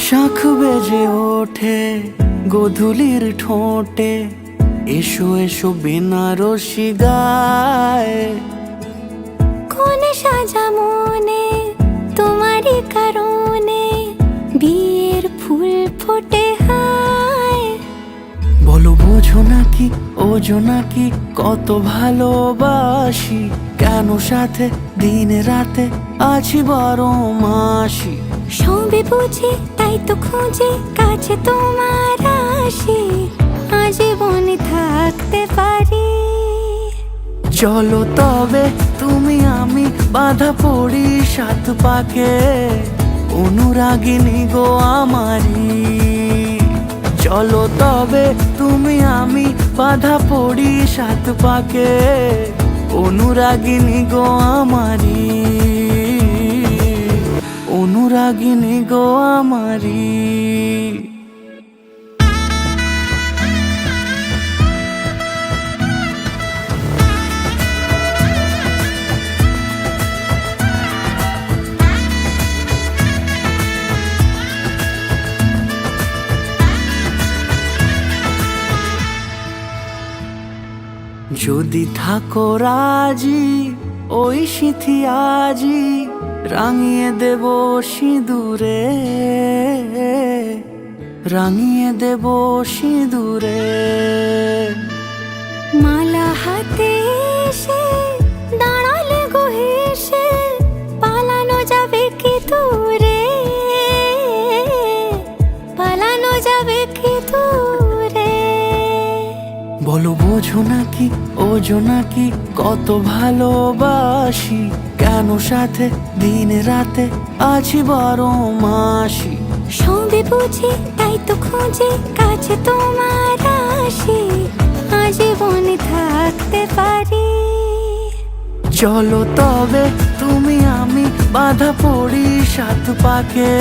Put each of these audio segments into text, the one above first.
শাঁখ বেজে ওঠে গোধূলির ঠোঁটে, এসো এসো বেনারসি গায়। কোনে সাজা মনে তোমারই কারণে, বিয়ের ফুল ফোটে হায়। বলো বোঝো নাকি ওজো নাকি কত ভালোবাসি, কেন সাথে দিন রাতে আছি 12 মাসি। সবে বুঝি তাই তো খুঁজে কাছে তোমার আসি, আজীবনে থাকতে পারি। চলো তবে তুমি আমি বাঁধা পড়ি 7 পাকে, অনুরাগিনী গো আমারি। চলো তবে তুমি আমি বাঁধা পড়ি 7 পাকে, অনুরাগিনী গো আমারি, অনুরাগিনী গো আমারি। যদি থাকো রাজি ওই সিঁথি আজি, রাঙিয়ে দেব সিঁদুরে, রাঙিয়ে দেব সিঁদুরে। মালা হাতে এসে দাঁড়ালে গো হেসে, পালানো যাবে কি দূরে, পালানো যাবে কি দূরে। বলো বোঝো নাকি ওজো নাকি কত ভালোবাসি, কেন সাথে দিন রাতে আছি 12 মাসি। সবে বুঝি তাই তো খুঁজে কাছে তোমার আসি, আজীবনে থাকতে পারি। চলো তবে তুমি আমি বাঁধা পড়ি 7 পাকে,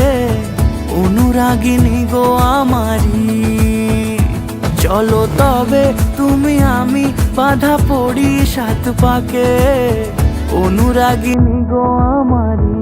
অনুরাগিনী গো আমারি। চলো তবে তুমি আমি বাঁধা পড়ি 7 পাকে, অনুরাগিনী গো আমারি।